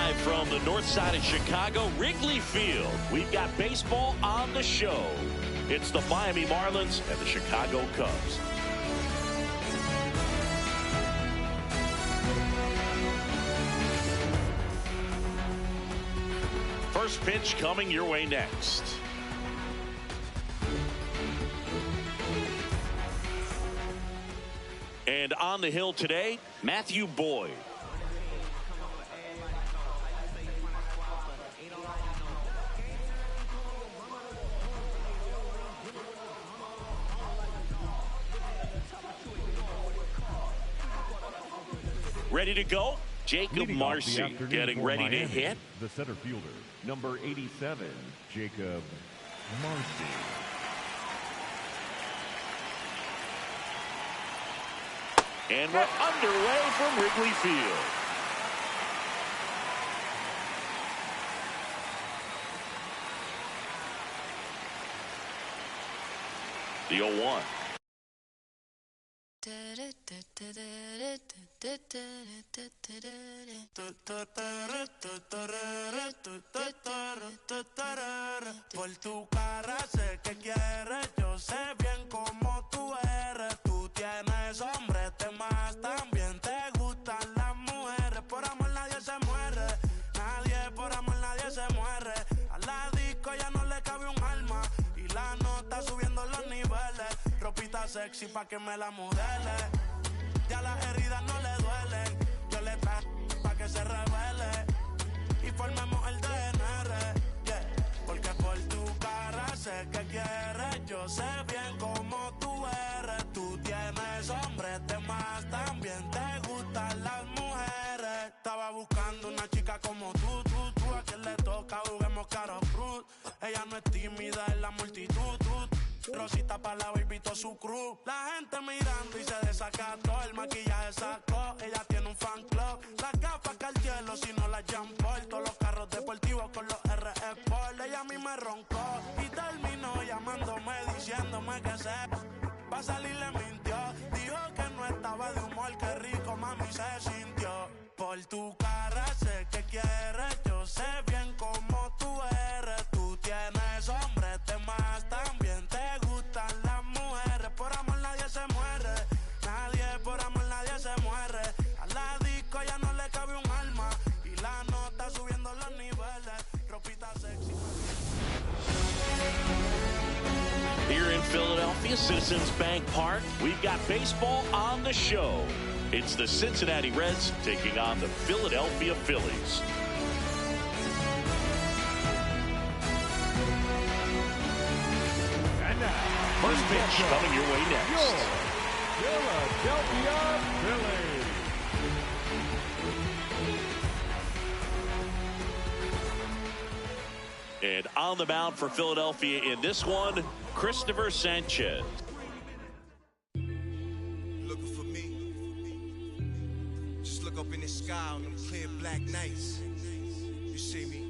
Live from the north side of Chicago, Wrigley Field, we've got baseball on the show. It's the Miami Marlins and the Chicago Cubs. First pitch coming your way next. And on the hill today, Matthew Boyd. Ready to go? Jacob Marcy getting ready Miami, to hit. The center fielder, number 87, Jacob Marcy. And we're underway from Wrigley Field. The 0-1. Por tu cara sé que quieres, yo sé bien cómo tú eres. Tú tienes hombres, temas, también te gustan las mujeres. Por amor nadie se muere, nadie por amor nadie se muere. A la disco ya no le cabe un alma y la nota subiendo los niveles. Ropita sexy pa' que me la modele. Ya las heridas no le duelen. Yo le traigo pa' que se revele y formemos el DNR, yeah. Porque por tu cara sé que quieres. Yo sé bien cómo tú eres. Tú tienes hombres, temas, también te gustan las mujeres. Estaba buscando una chica como tú. A quien le toca juguemos caro cruz. Ella no es tímida en la multitud. Rosita pa' la baby, todo su crew. La gente mirando y se desacató. El maquillaje sacó, ella tiene un fan club. Las gafas que al cielo, si no las Jean Paul. Todos los carros deportivos con los RE Sport. Ella a mí me roncó y terminó llamándome, diciéndome que se va a salir, le mintió. Dijo que no estaba de humor, que rico mami se sintió. Por tu cara sé que quieres, yo sé bien cómo tú eres. Tú tienes hombres, temas, también te gustan las mujeres. Por amor nadie se muere, nadie por amor nadie se muere. A la disco ya no le cabe un alma y la nota subiendo los niveles. Ropita sexy. Here in Philadelphia, Citizens Bank Park, we've got baseball on the show. It's the Cincinnati Reds taking on the Philadelphia Phillies. And now, First pitch coming your way next. Philadelphia Phillies. And on the mound for Philadelphia in this one, Christopher Sanchez. Looking for me. Just look up in the sky on them clear black nights. You see me?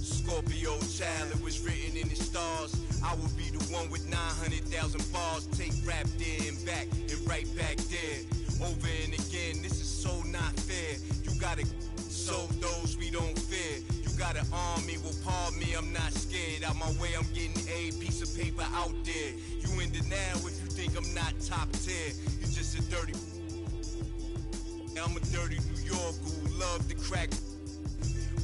Scorpio child, it was written in the stars. I will be the one with 900,000 bars. Take rap there and back and right back there. Over and again, this is so not fair. You gotta show those we don't fear. You got an army, well pardon me, I'm not scared. Out my way, I'm getting a piece of paper out there. You in denial if you think I'm not top tier. You just a dirty. I'm a dirty New Yorker who love to crack.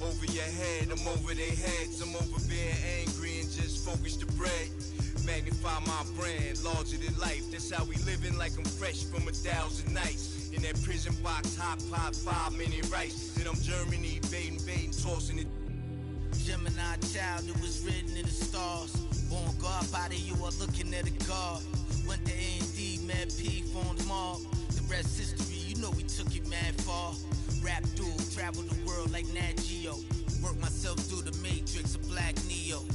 Over your head, I'm over their heads. I'm over being angry and just focus the bread. Magnify my brand, larger than life. That's how we living, like I'm fresh from 1,000 nights. In that prison box, hot pot, 5-minute rice. Then I'm Germany, baiting, tossing it. Gemini child, it was written in the stars. Born God, body, you are looking at a God. Went to A&D, mad P, formed mob. The rest history, you know we took it mad far. Rap dude, travel the world like Nat Geo. Work myself through the matrix of Black Neo.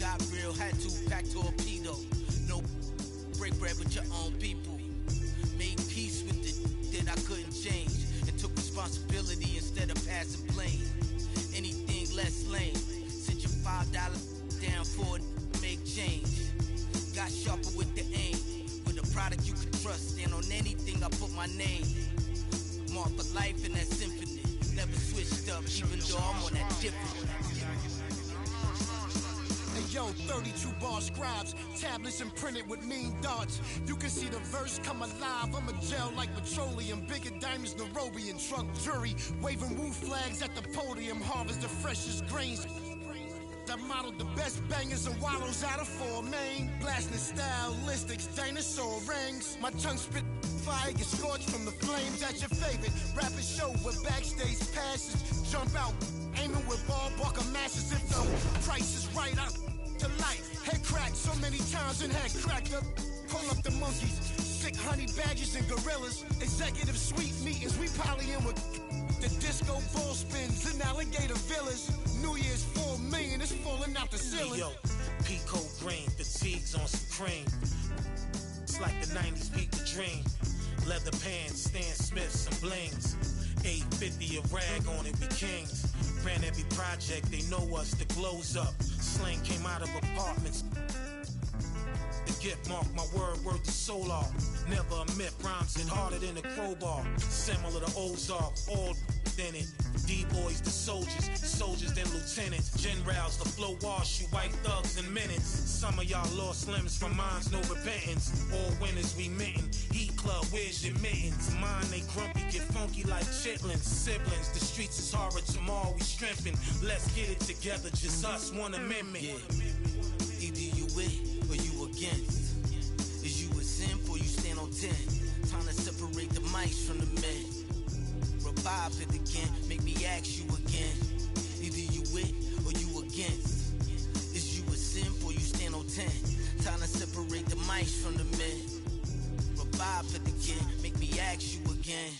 Got real, had to pack torpedo. No break bread with your own people. Made peace with it that I couldn't change. And took responsibility instead of passing blame. Anything less lame. Sent your $5 down for it, make change. Got sharper with the aim. With a product you can trust. Stand on anything, I put my name. Marked for life and that's infinite. Never switched up, even though I'm on that different. Hey yo, 32 bar scribes, tablets imprinted with mean darts. You can see the verse come alive. I'm a gel like petroleum, bigger diamonds, Nairobi and truck jury, waving woo flags at the podium. Harvest the freshest grains. I modeled the best bangers and wallows out of four main. Blasting stylistics, dinosaur rings. My tongue spit fire, get scorched from the flames. That's your favorite rapid show with backstage passes. Jump out, aiming with ball buckle masses. If the price is right, I'm to life. Head cracked so many times and head cracked up. Pull up the monkeys, sick honey badgers and gorillas. Executive suite meetings, we polying with the disco ball spins in alligator villas. New Year's 4 million is falling out the ceiling. Yo, Pico green, fatigues on some cream. It's like the 90s people dream. Leather pants, Stan Smiths, some blings. 850 a rag on it, we kings. Ran every project, they know us, the glow's up. Slang came out of apartments. The gift mark, my word the solar. Never a myth, rhymes hit harder than a crowbar. Similar to Ozark, all in it. D-boys, the soldiers then lieutenants. Generals, the flow wash you white thugs in minutes. Some of y'all lost limbs from mines, no repentance. All winners we mitten. Heat club, where's your mittens? Mine, they grumpy, get funky like chitlins. Siblings, the streets is horror, tomorrow we strengthen. Let's get it together, just us, one amendment. Yeah. Either you with or you against. Is you a simp or you stand on 10? Time to separate the mice from the men. Revive it again, make me ask you again. Either you with or you against. Is you a simp or you stand on 10? Time to separate the mice from the men. Revive it again, make me ask you again.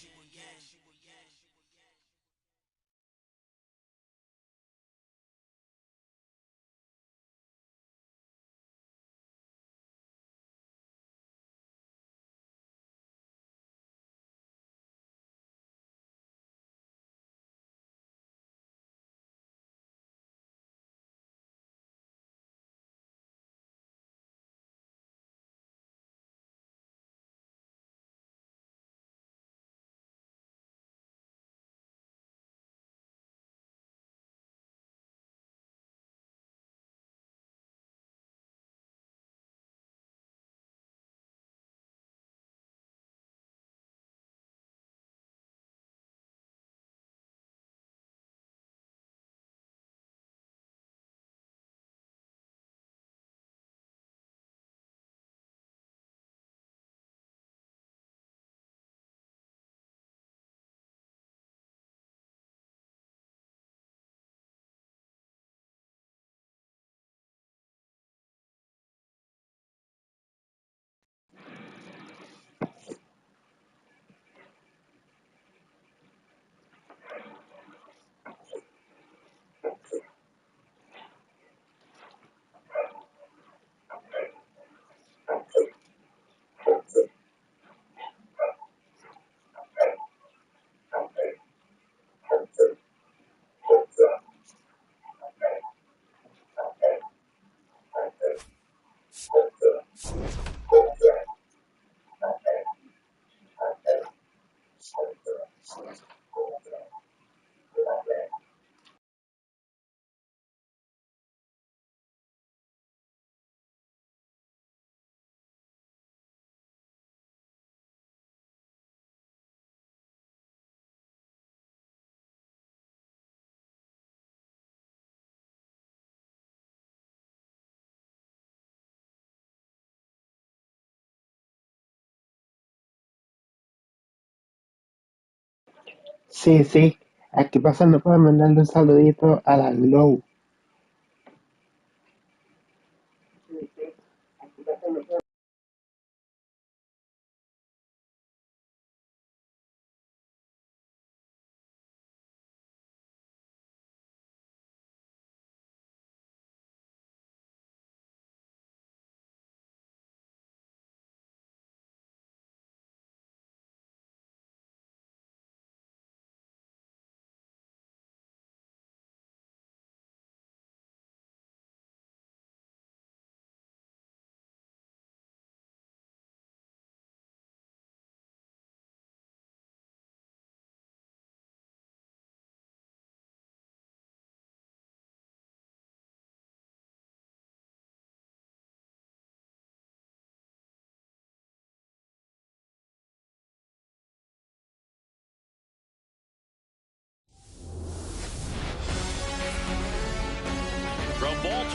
Sí, sí, aquí pasando para mandarle un saludito a la Low.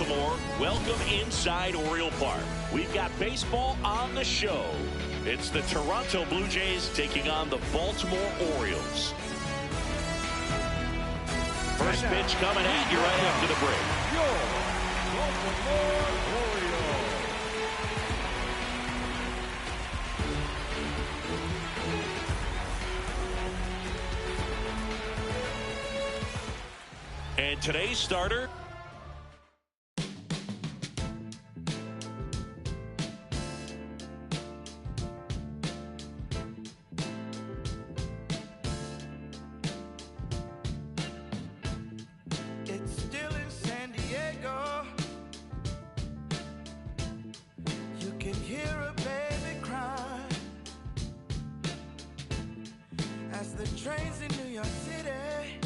Baltimore, welcome inside Oriole Park. We've got baseball on the show. It's the Toronto Blue Jays taking on the Baltimore Orioles. First pitch coming at you right after the break. Your Baltimore Orioles. And today's starter, It's still in San Diego. You can hear a baby cry as the trains in New York City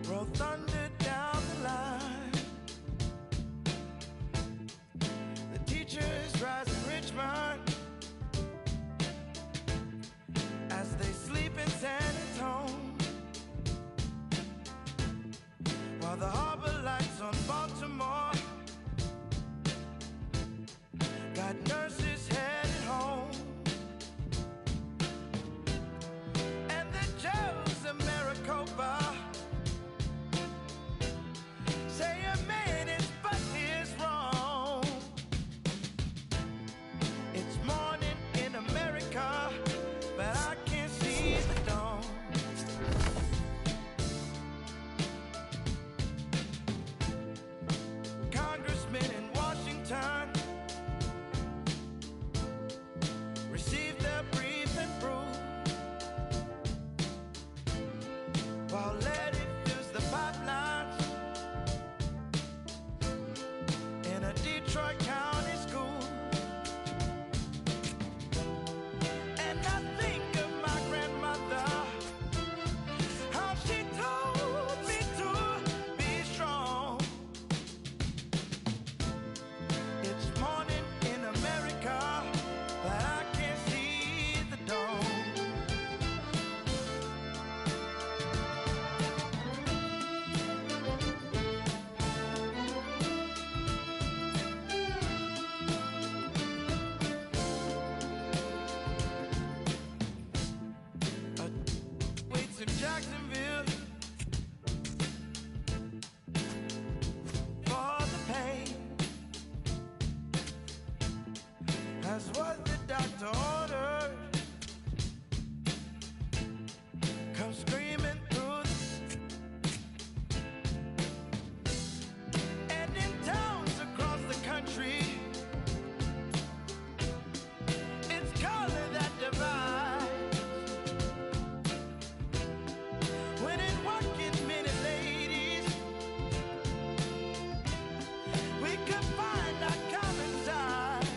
roll thunder down the line. The teachers rise in Richmond as they sleep in San Antonio, while the harbor lights on Baltimore got nurses headed home. And the Joes of Maricopa say a man is but is wrong. It's morning in America, but I can't see the dawn. Congressmen in Washington receive their brief and brew, while Letty fills the pipelines in a Detroit County school. And I think of my grandmother, how she told me to be strong. It's morning in America, but I can't see the dawn. Waits in Jacksonville for the pain. That's what the doctor ordered. Come screaming through and in towns across the country, it's color that divides. When in working many ladies, we could find our common side.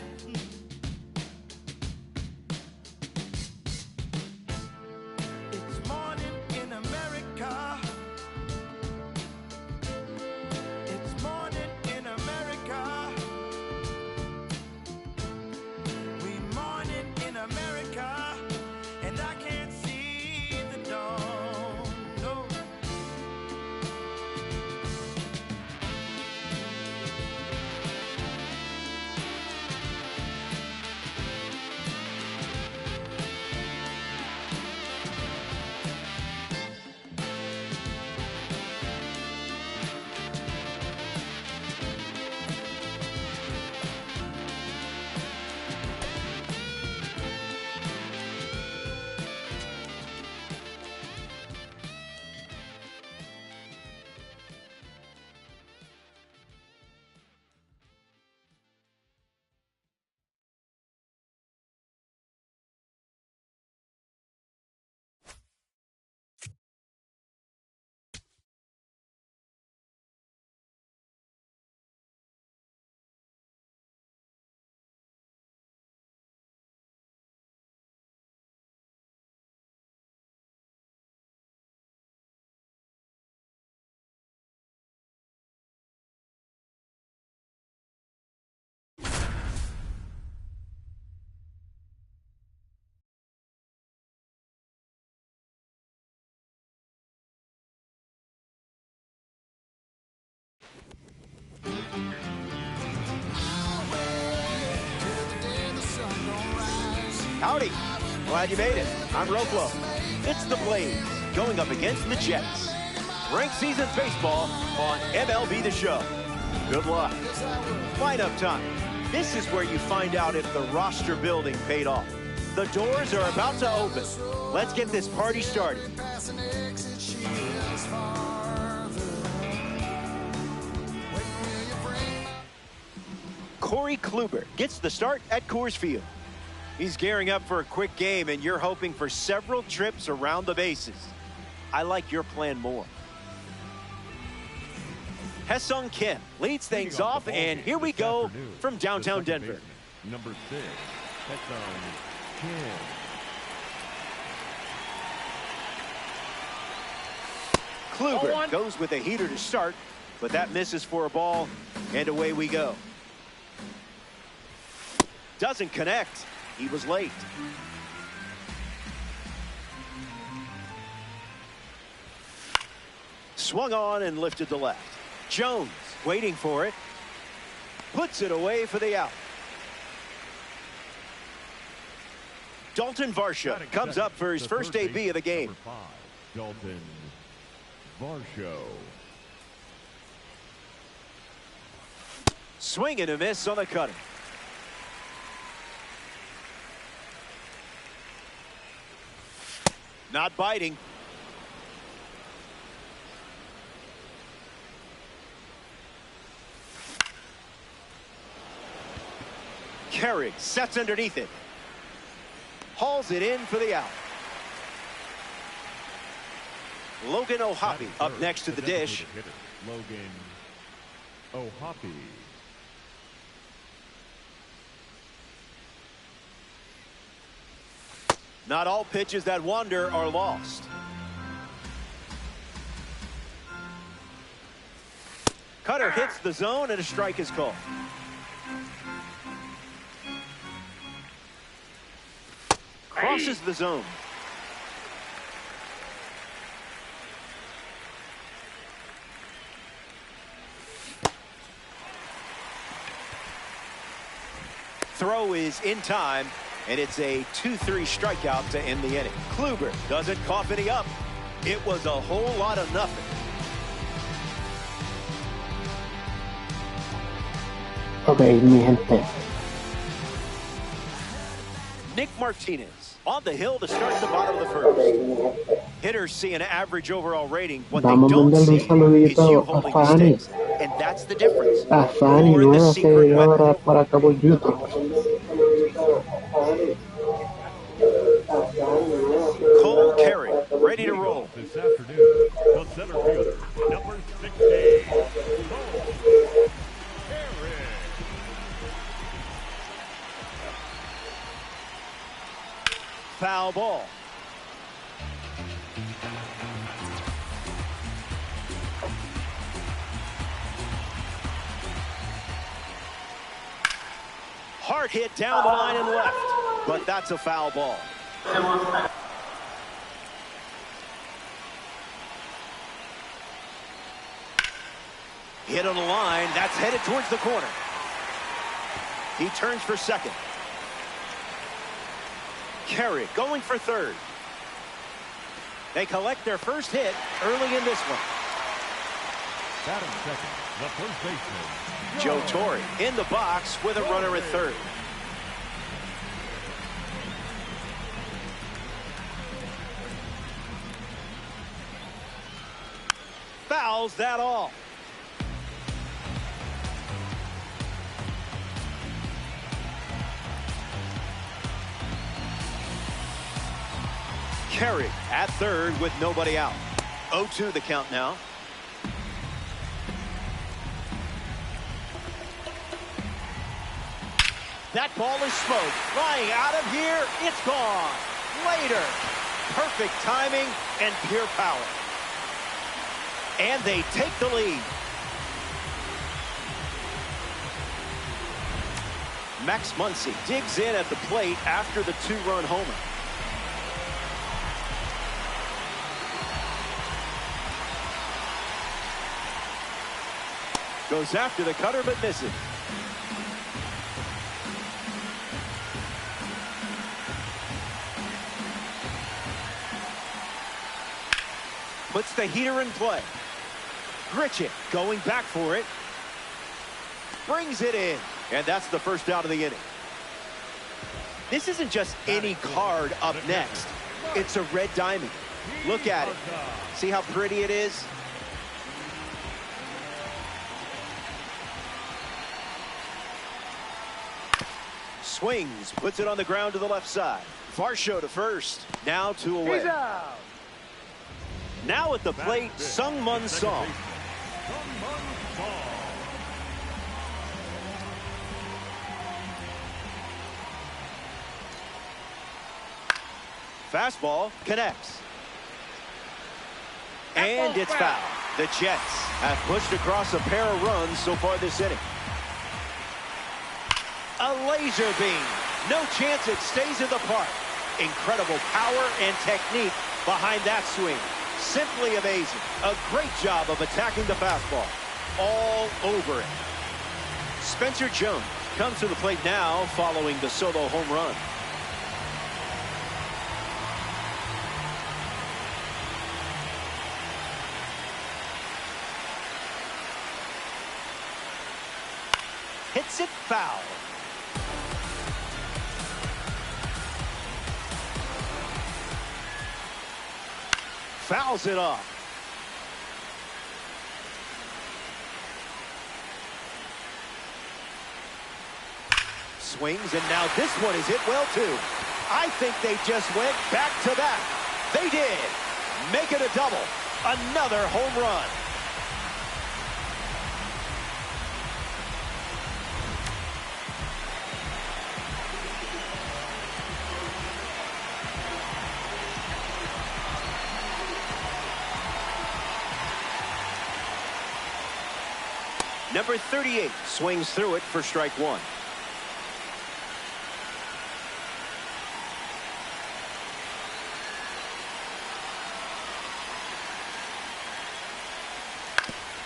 Howdy. Glad you made it. I'm Roclo. It's the Blades going up against the Jets. Ranked Seasons Baseball on MLB The Show. Good luck. Lineup time. This is where you find out if the roster building paid off. The doors are about to open. Let's get this party started. Corey Kluber gets the start at Coors Field. He's gearing up for a quick game, and you're hoping for several trips around the bases. I like your plan more. Ha-Seong Kim leads things off, and here we go from downtown Denver. Number 6, Ha-Seong Kim. Kluber goes with a heater to start, but that misses for a ball, and away we go. Doesn't connect. He was late. Swung on and lifted to left. Jones waiting for it. Puts it away for the out. Dalton Varsho comes up for his first AB of the game. Number 5, Dalton Varsho. Swing and a miss on the cutter. Not biting. Carrick sets underneath it. Hauls it in for the out. Logan O'Hoppe up next to the dish. Logan O'Hoppe. Not all pitches that wander are lost. Cutter hits the zone and a strike is called. Crosses the zone. Throw is in time, and it's a 2-3 strikeout to end the inning. Kluber doesn't cough any up. It was a whole lot of nothing. Okay, mi gente. Nick Martinez on the hill to start the bottom of the first. Hitters see an average overall rating. What they don't see is you holding the sticks. And that's the difference. Fanny, Or the nueva secret weapon. seguidora para Cabo YouTube. Cole Carey ready to roll. This afternoon, the center fielder, number 16, Cole Carey. Foul ball. Hard hit down the line and left, but that's a foul ball. Hit on the line. That's headed towards the corner. He turns for second. Carey going for third. They collect their first hit early in this one. Batting second, the first baseman, Joe Torre in the box with a runner at third. Fouls that off. Carey at third with nobody out. 0-2 the count now. That ball is smoked. Flying out of here. It's gone. Later. Perfect timing and pure power. And they take the lead. Max Muncy digs in at the plate after the two-run homer. Goes after the cutter but misses. Puts the heater in play. Gritchett going back for it. Brings it in. And that's the first out of the inning. This isn't just any card up next. It's a red diamond. Look at it. See how pretty it is? Swings, puts it on the ground to the left side. Varsho to first. Now 2 away. Now at the plate, Sung-Mun Song. Fastball connects. And it's foul. The Jets have pushed across a pair of runs so far this inning. A laser beam. No chance it stays in the park. Incredible power and technique behind that swing. Simply amazing. A great job of attacking the fastball. All over it. Spencer Jones comes to the plate now following the solo home run. Hits it foul. Fouls it off. Swings, and now this one is hit well, too. I think they just went back to back. They did. Make it a double. Another home run. Number 38 swings through it for strike one.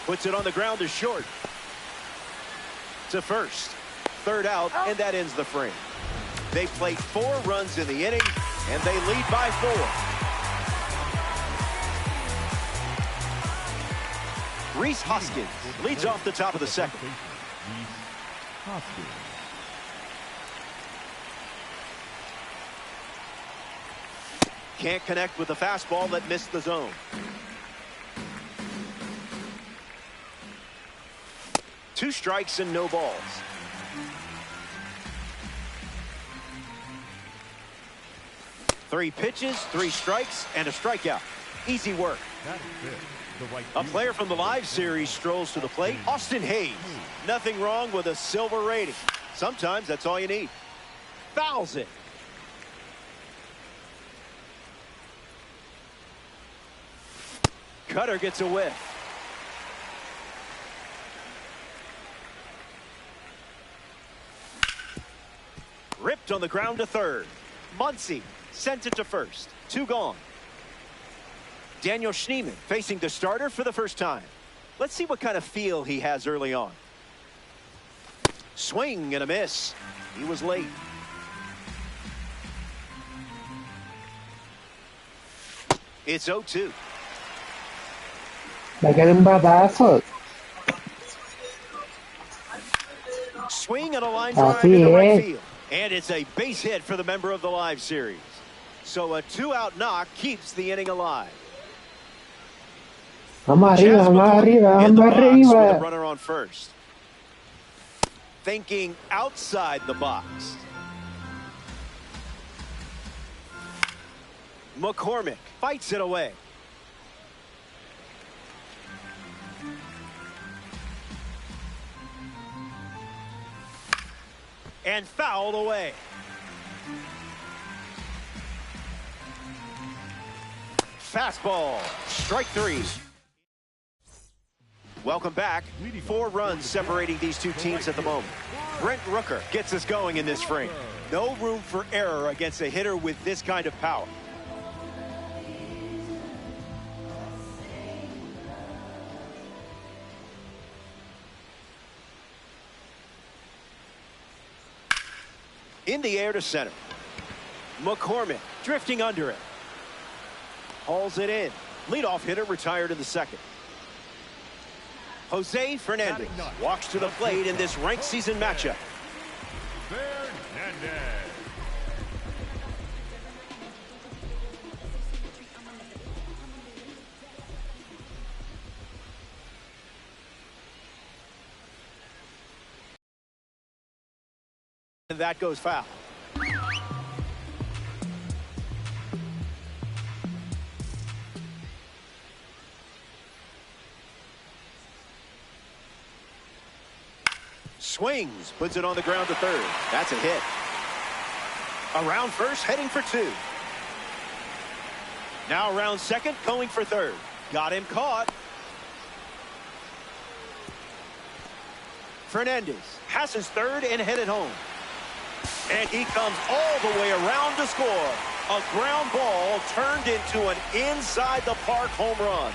Puts it on the ground to short. To first. Third out, and that ends the frame. They played 4 runs in the inning, and they lead by 4. Rhys Hoskins leads off the top of the second. Can't connect with the fastball that missed the zone. Two strikes and no balls. Three pitches, 3 strikes, and a strikeout. Easy work. A player from the live series strolls to the plate. Austin Hayes. Nothing wrong with a silver rating. Sometimes that's all you need. Fouls it. Cutter gets a whiff. Ripped on the ground to third. Muncy sent it to first. 2 gone. Daniel Schneemann facing the starter for the first time. Let's see what kind of feel he has early on. Swing and a miss. He was late. It's 0-2. Pegan un batazo. Swing and a line drive Así into right es. field. And it's a base hit for the member of the live series. So a 2-out knock keeps the inning alive. Vamos arriba, Chas vamos McCoy arriba, in the vamos box with a arriba. runner on first. Thinking outside the box. McCormick fights it away. And fouled away. Fastball, strike 3. Welcome back. 4 runs separating these two teams at the moment. Brent Rooker gets us going in this frame. No room for error against a hitter with this kind of power. In the air to center. McCormick drifting under it. Hauls it in. Leadoff hitter retired in the second. Jose Fernandez walks to the plate in this ranked season matchup. Fernandez. And that goes foul. Swings, puts it on the ground to third. That's a hit. Around first, heading for two. Now around second, going for third. Got him caught. Fernandez passes third and headed home. And he comes all the way around to score. A ground ball turned into an inside the park home run.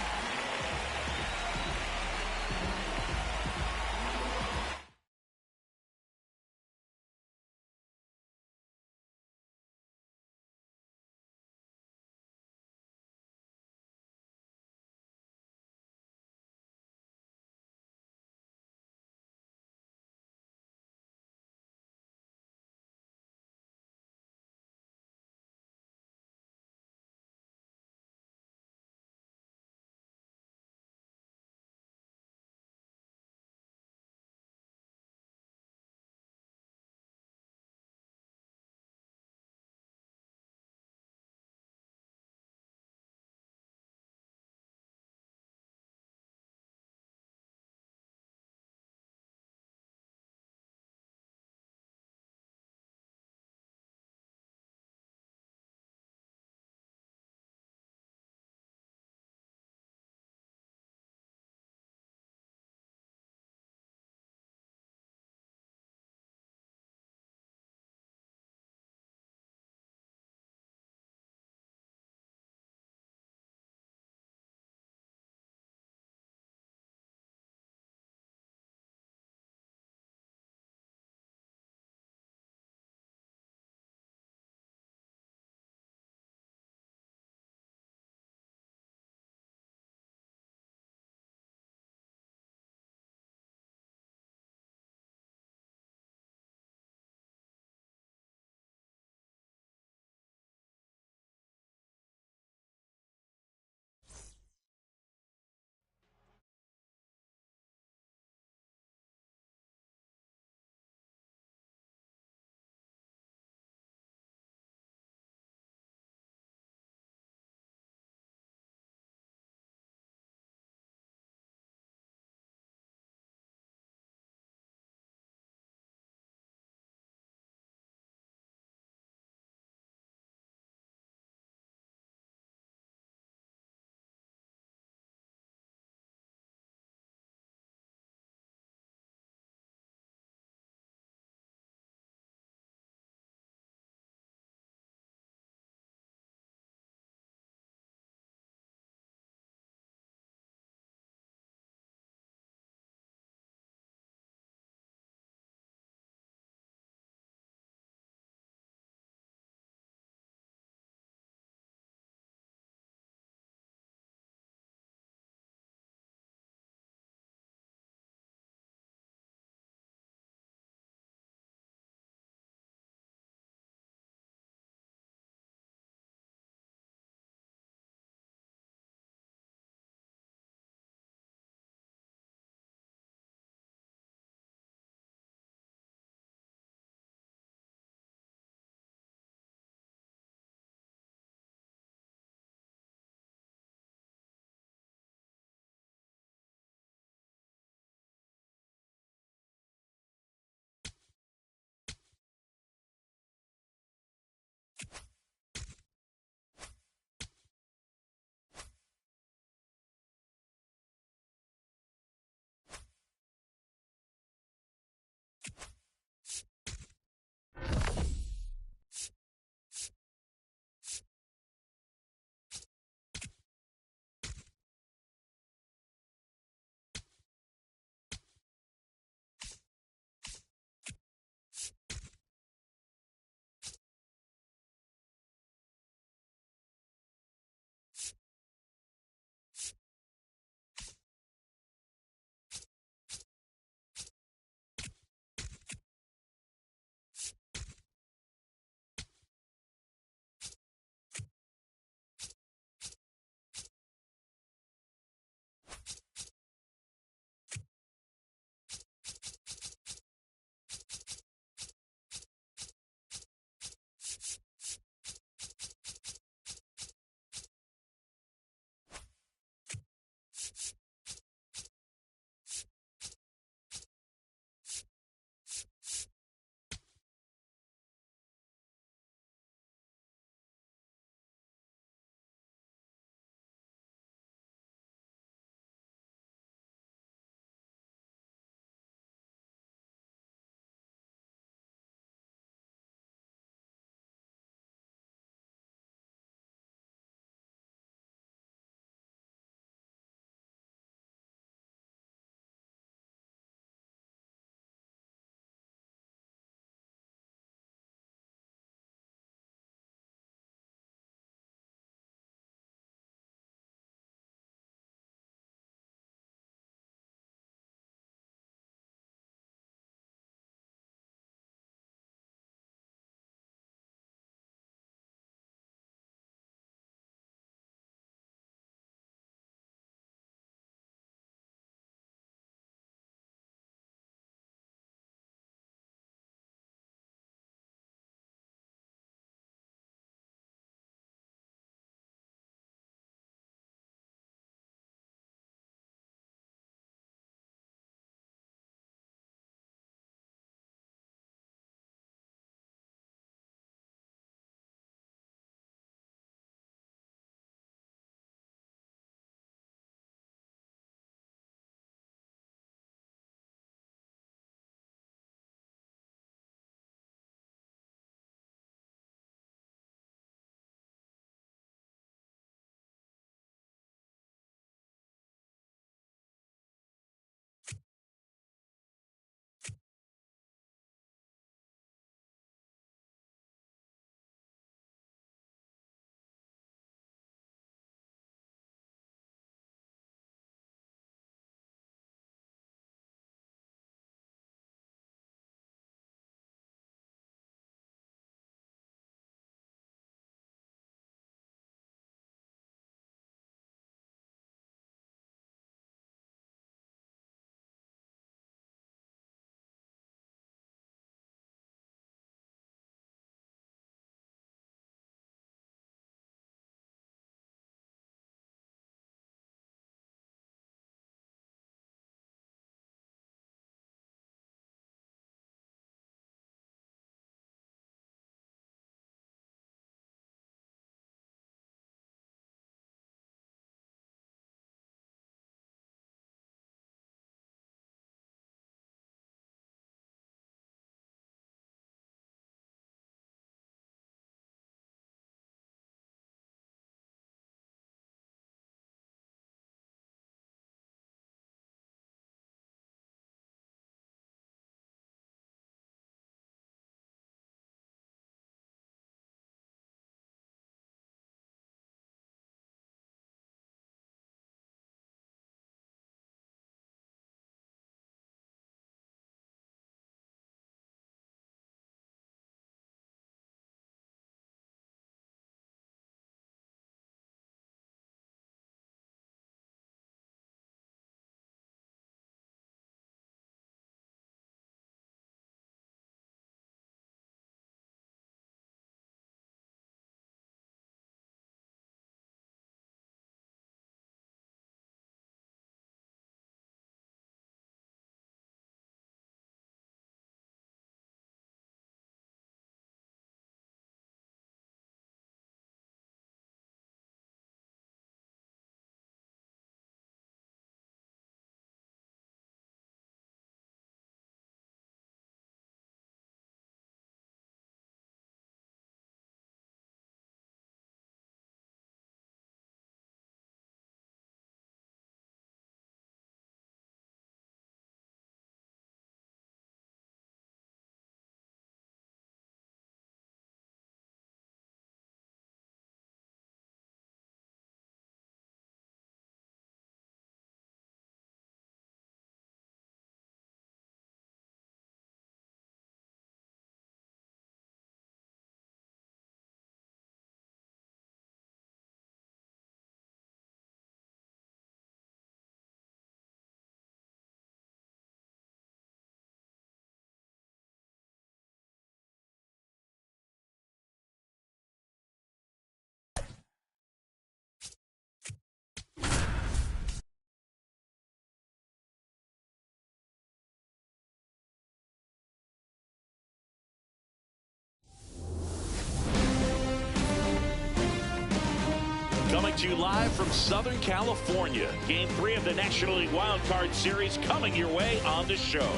Coming to you live from Southern California. Game 3 of the National League Wild Card Series coming your way on the show.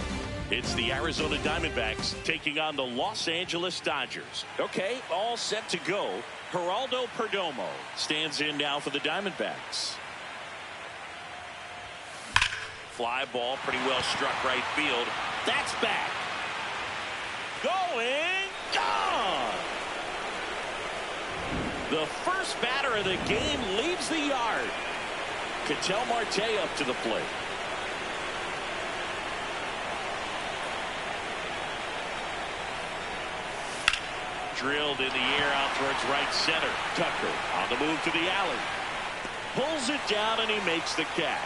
It's the Arizona Diamondbacks taking on the Los Angeles Dodgers. Okay, all set to go. Geraldo Perdomo stands in now for the Diamondbacks. Fly ball, pretty well struck right field. That's back. Going, gone. The first batter of the game leaves the yard. Ketel Marte up to the plate. Drilled in the air out towards right center. Tucker on the move to the alley. Pulls it down and he makes the catch.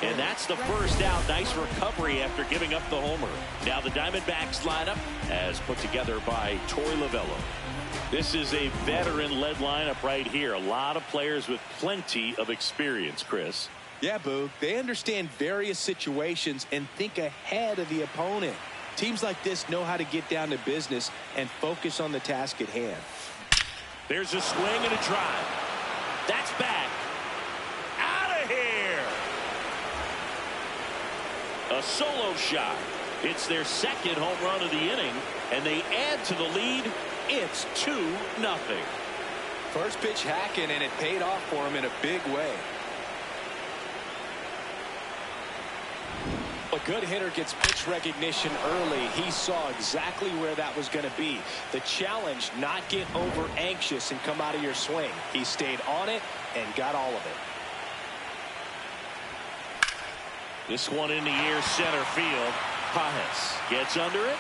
And that's the first out. Nice recovery after giving up the homer. Now the Diamondbacks lineup as put together by Torey Lovullo. This is a veteran-led lineup right here. A lot of players with plenty of experience, Chris. Yeah, Boo. They understand various situations and think ahead of the opponent. Teams like this know how to get down to business and focus on the task at hand. There's a swing and a drive. That's back. Out of here. A solo shot. It's their second home run of the inning, and they add to the lead. It's 2-0. First pitch hacking, and it paid off for him in a big way. A good hitter gets pitch recognition early. He saw exactly where that was going to be. The challenge, not get over anxious and come out of your swing. He stayed on it and got all of it. This one in the air center field. Pajes gets under it,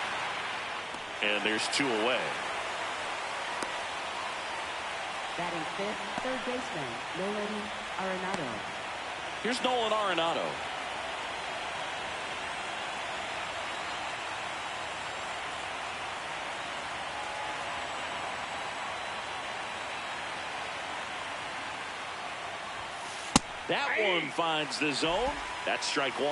and there's 2 away. Batting fifth, third baseman, Nolan Arenado. Here's Nolan Arenado. That one finds the zone. That's strike 1.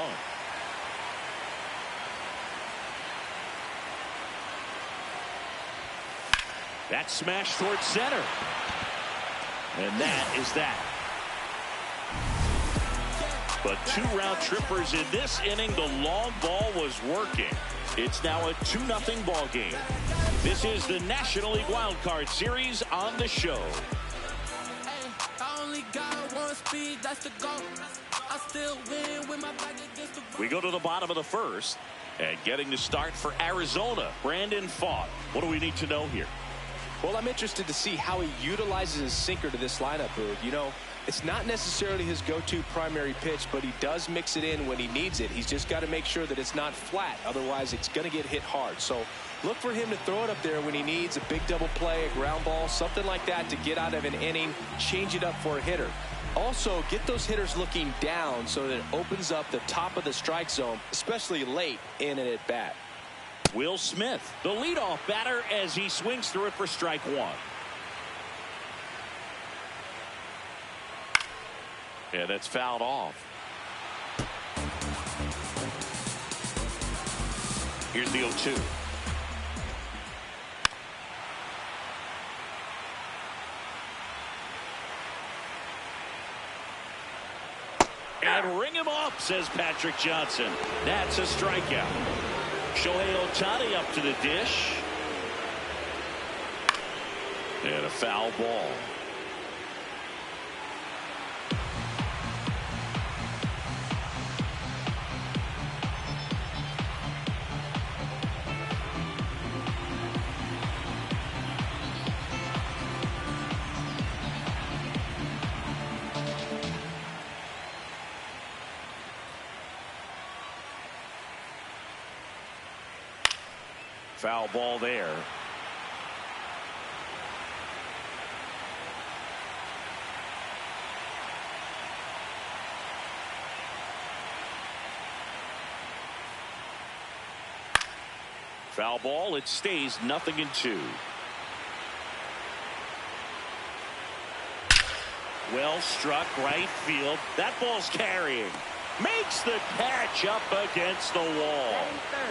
That's smashed towards center. And that is that. But 2 round trippers in this inning. The long ball was working. It's now a 2-0 ball game. This is the National League Wild Card Series on the show. We go to the bottom of the first, and getting the start for Arizona, Brandon Pfaadt. What do we need to know here? Well, I'm interested to see how he utilizes his sinker to this lineup, Boo. You know, it's not necessarily his go-to primary pitch, but he does mix it in when he needs it. He's just got to make sure that it's not flat. Otherwise, it's going to get hit hard. So look for him to throw it up there when he needs a big double play, a ground ball, something like that to get out of an inning, change it up for a hitter. Also, get those hitters looking down so that it opens up the top of the strike zone, especially late in an at-bat. Will Smith, the leadoff batter, as he swings through it for strike 1. Yeah, that's fouled off. Here's the 0-2. And ring him up, says Patrick Johnson. That's a strikeout. Shohei Ohtani up to the dish. And a foul ball. Foul ball there. Foul ball. It stays 0-2. Well struck right field. That ball's carrying. Makes the catch up against the wall.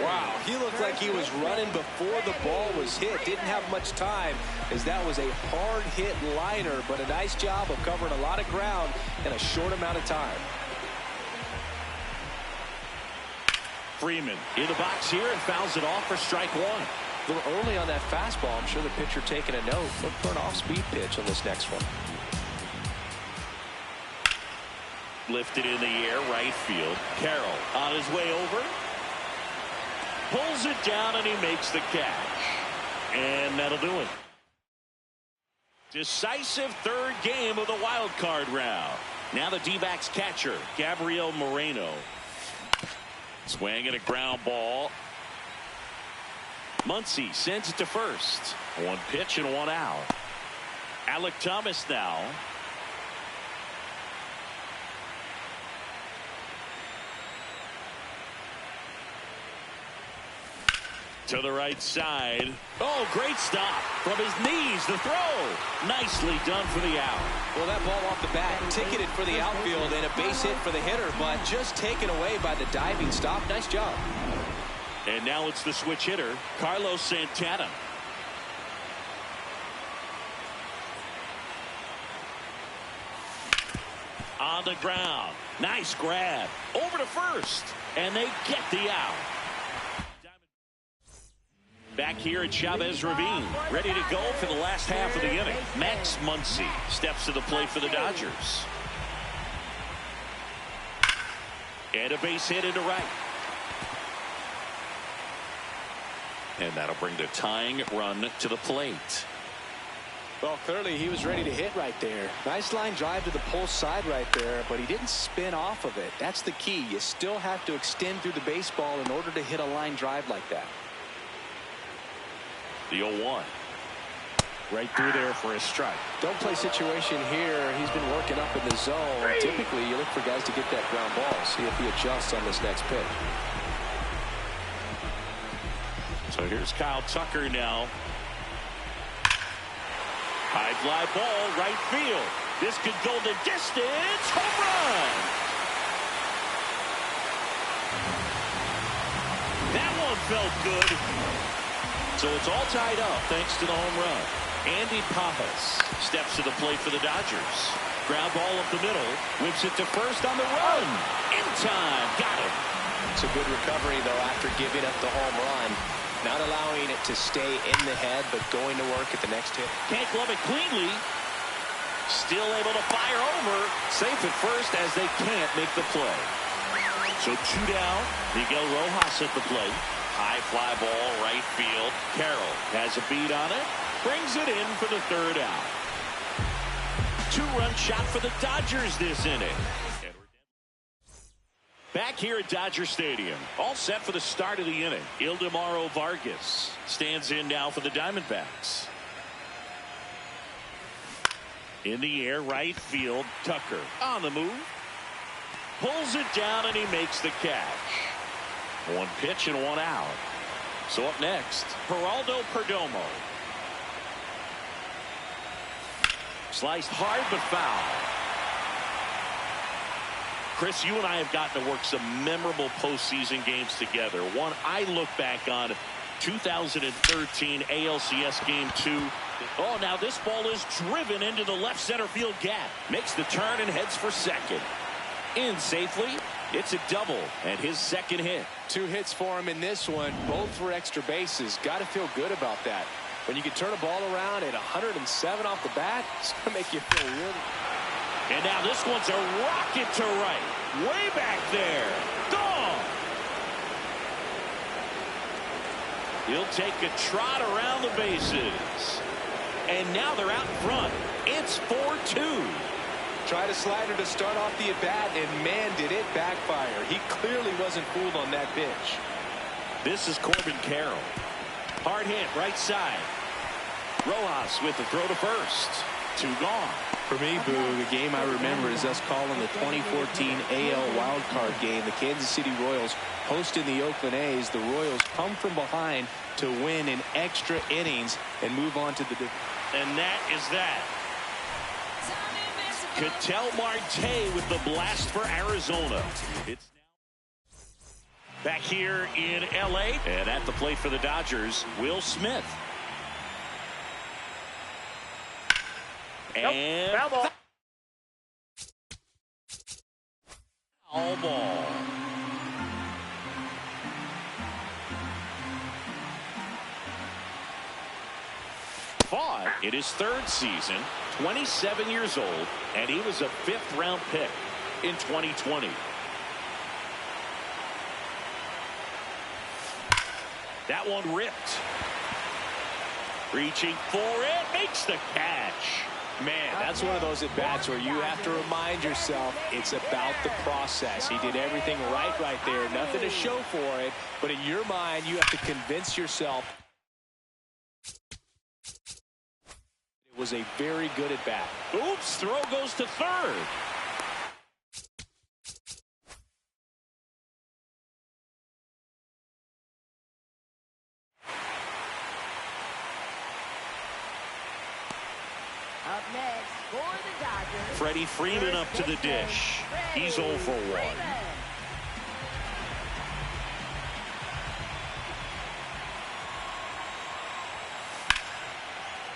Wow, he looked like he was running before the ball was hit. Didn't have much time, as that was a hard hit liner, but a nice job of covering a lot of ground in a short amount of time. Freeman in the box here and fouls it off for strike one. A little early on that fastball. I'm sure the pitcher taking a note. Look for an off-speed pitch on this next one. Lifted in the air, right field. Carroll on his way over. Pulls it down and he makes the catch. And that'll do it. Decisive third game of the wild card round. Now the D-backs catcher, Gabriel Moreno. Swinging a ground ball. Muncy sends it to first. One pitch and one out. Alec Thomas now. To the right side. Oh, great stop from his knees. The throw. Nicely done for the out. Well, that ball off the bat, ticketed for the outfield and a base hit for the hitter, but just taken away by the diving stop. Nice job. And now it's the switch hitter, Carlos Santana. On the ground. Nice grab. Over to first. And they get the out. Back here at Chavez Ravine, ready to go for the last half of the inning. Max Muncy steps to the plate for the Dodgers. And a base hit into right. And that'll bring the tying run to the plate. Well, clearly he was ready to hit right there. Nice line drive to the pull side right there, but he didn't spin off of it. That's the key. You still have to extend through the baseball in order to hit a line drive like that. The 0-1. Right through there for a strike. Don't play situation here. He's been working up in the zone. Typically, you look for guys to get that ground ball. See if he adjusts on this next pitch. So here's Kyle Tucker now. High fly ball, right field. This could go the distance. Home run. That one felt good. So it's all tied up thanks to the home run. Andy Pappas steps to the plate for the Dodgers. Ground ball up the middle. Whips it to first on the run. In time. Got it. It's a good recovery, though, after giving up the home run. Not allowing it to stay in the head, but going to work at the next hit. Can't glove it cleanly. Still able to fire over. Safe at first as they can't make the play. So 2 down. Miguel Rojas at the plate. High fly ball, right field. Carroll has a beat on it. Brings it in for the third out. 2-run shot for the Dodgers this inning. Back here at Dodger Stadium. All set for the start of the inning. Ildemaro Vargas stands in now for the Diamondbacks. In the air, right field. Tucker on the move. Pulls it down and he makes the catch. One pitch and one out. So up next, Geraldo Perdomo. Sliced hard but foul. Chris, you and I have gotten to work some memorable postseason games together. One I look back on, 2013 ALCS Game 2. Oh, now this ball is driven into the left center field gap. Makes the turn and heads for second. In safely. It's a double and his second hit. 2 hits for him in this one, both for extra bases. Got to feel good about that. When you can turn a ball around at 107 off the bat, it's going to make you feel really. And now this one's a rocket to right. Way back there. Gone. He'll take a trot around the bases. And now they're out in front. It's 4-2. Tried a slider to start off the at-bat, and man, did it backfire. He clearly wasn't fooled on that pitch. This is Corbin Carroll. Hard hit, right side. Rojas with the throw to first. 2 gone. For me, Boo, the game I remember is us calling the 2014 AL wildcard game. The Kansas City Royals hosting the Oakland A's. The Royals come from behind to win in extra innings and move on to the... And that is that. Ketel Marte with the blast for Arizona. It's now back here in L.A. And at the plate for the Dodgers, Will Smith. And foul ball. Foul ball. Fought in his third season, 27 years old, and he was a fifth-round pick in 2020. That one ripped. Reaching for it, makes the catch. Man, that's one of those at-bats where you have to remind yourself it's about the process. He did everything right there. Nothing to show for it, but in your mind, you have to convince yourself it was a very good at-bat. Oops, throw goes to third. Up next for the Dodgers, Freddie Freeman up to the dish. He's 0 for 1.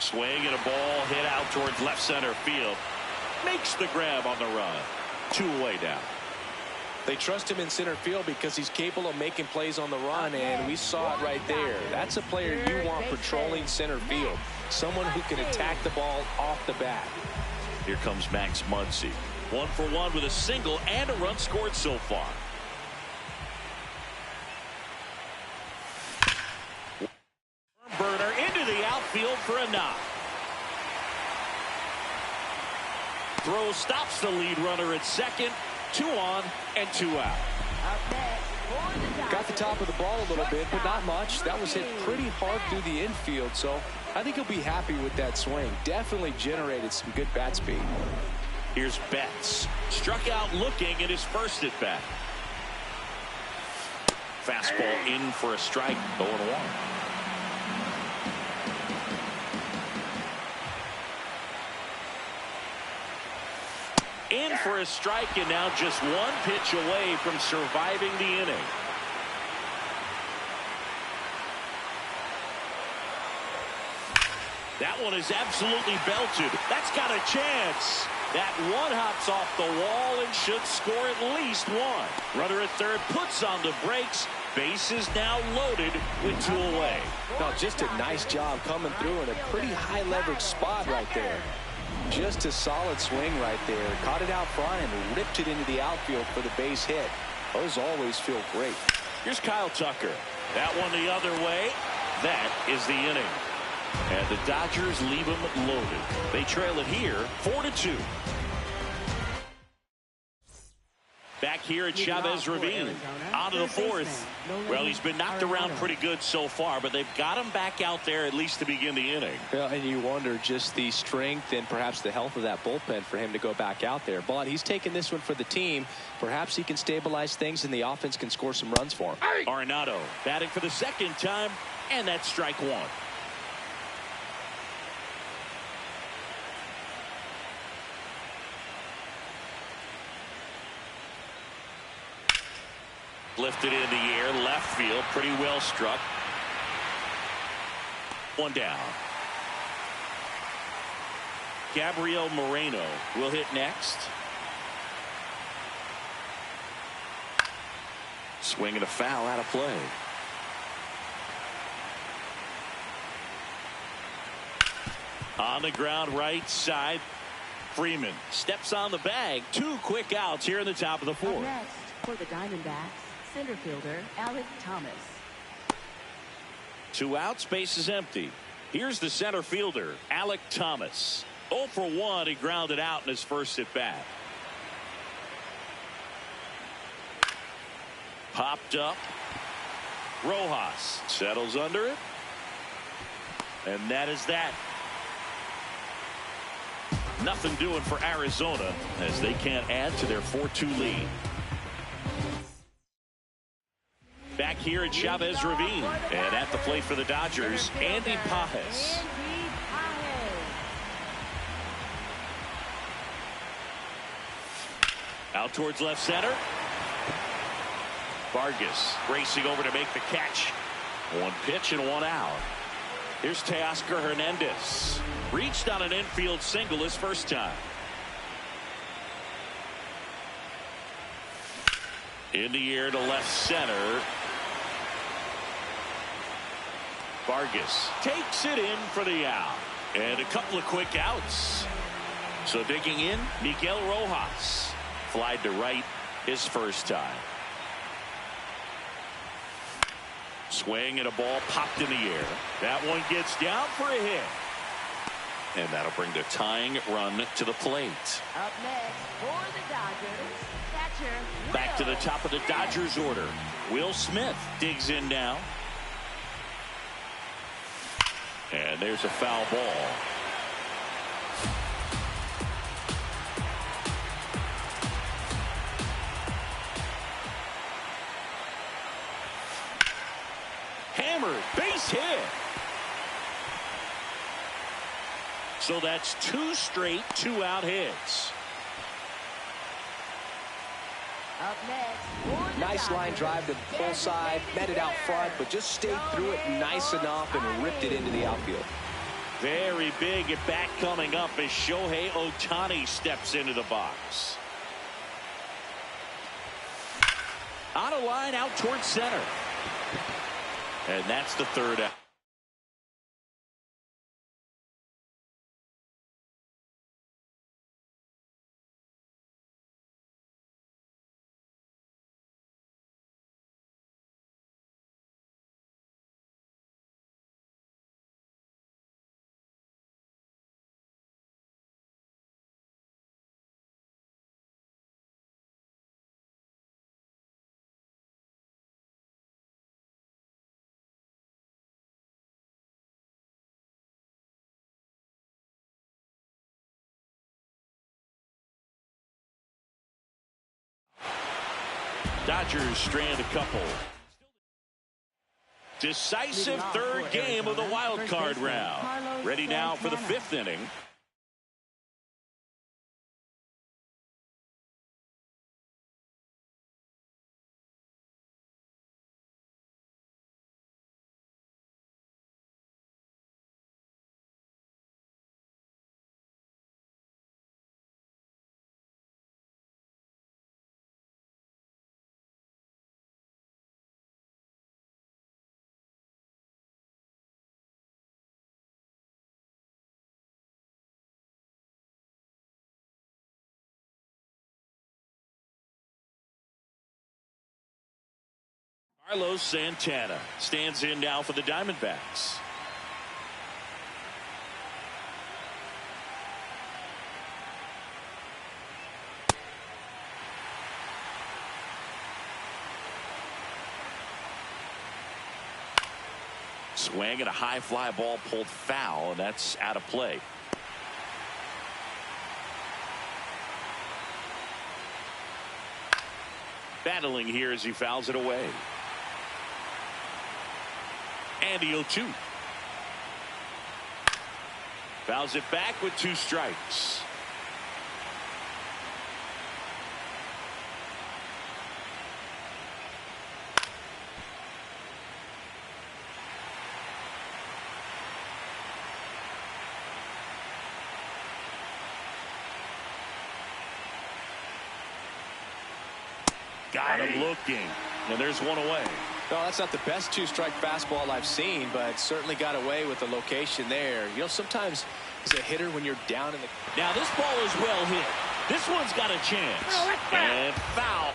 Swing and a ball hit out towards left center field. Makes the grab on the run. 2 away now. They trust him in center field because he's capable of making plays on the run, and we saw it right there. That's a player you want patrolling center field. Someone who can attack the ball off the bat. Here comes Max Muncy. 1 for 1 with a single and a run scored so far. Burner into the outfield for a knock. Throw stops the lead runner at second. 2 on and 2 out. Got the top of the ball a little bit, but not much. That was hit pretty hard through the infield, so I think he'll be happy with that swing. Definitely generated some good bat speed. Here's Betts. Struck out looking at his first at bat. Fastball in for a strike. 0-1. In for a strike, and now just 1 pitch away from surviving the inning. That one is absolutely belted. That's got a chance. That one hops off the wall and should score at least 1. Runner at third puts on the brakes. Base is now loaded with 2 away. Now, just a nice job coming through in a pretty high leverage spot right there. Just a solid swing right there. Caught it out front and ripped it into the outfield for the base hit. Those always feel great. Here's Kyle Tucker. That one the other way. That is the inning. And the Dodgers leave them loaded. They trail it here 4-2. Back here at Chavez Ravine. On to the 4th. Well, he's been knocked around pretty good so far, but they've got him back out there at least to begin the inning. Well, and you wonder just the strength and perhaps the health of that bullpen for him to go back out there. But he's taking this one for the team. Perhaps he can stabilize things and the offense can score some runs for him. Arenado batting for the second time, and that's strike 1. Lifted in the air, left field, pretty well struck. 1 down. Gabriel Moreno will hit next. Swing and a foul out of play. On the ground right side. Freeman steps on the bag. 2 quick outs here in the top of the 4th. Next for the Diamondbacks, center fielder Alek Thomas. 2 outs, base is empty. Here's the center fielder, Alek Thomas. 0 for 1, he grounded out in his first at bat. Popped up. Rojas settles under it. And that is that. Nothing doing for Arizona as they can't add to their 4-2 lead. Back here at Chavez Ravine, and at the plate for the Dodgers, Andy Pages. Out towards left center. Vargas racing over to make the catch. One pitch and one out. Here's Teoscar Hernandez. Reached on an infield single his first time. In the air to left center. Vargas takes it in for the out. And a couple of quick outs. So digging in, Miguel Rojas. Flied to right his first time. Swing and a ball popped in the air. That one gets down for a hit. And that'll bring the tying run to the plate. Up next for the Dodgers, catcher Will. Back to the top of the Dodgers order. Will Smith digs in now. And there's a foul ball. Hammered, base hit. So that's two straight two-out hits. Up next for the Nice line Dodgers, drive to the pull side, met it out front, but just stayed through it nice enough and ripped it into the outfield. Very big at bat coming up as Shohei Ohtani steps into the box. On a line out towards center. And that's the third out. Dodgers strand a couple. Decisive third game of the wild card round. Ready now for the fifth inning. Carlos Santana stands in now for the Diamondbacks. Swing and a high fly ball pulled foul, and that's out of play. Battling here as he fouls it away. And the 0-2. Fouls it back with two strikes. Got him looking. And there's one away. No, that's not the best two-strike fastball I've seen, but certainly got away with the location there. You know, sometimes as a hitter when you're down in the... Now this ball is well hit. This one's got a chance. And foul.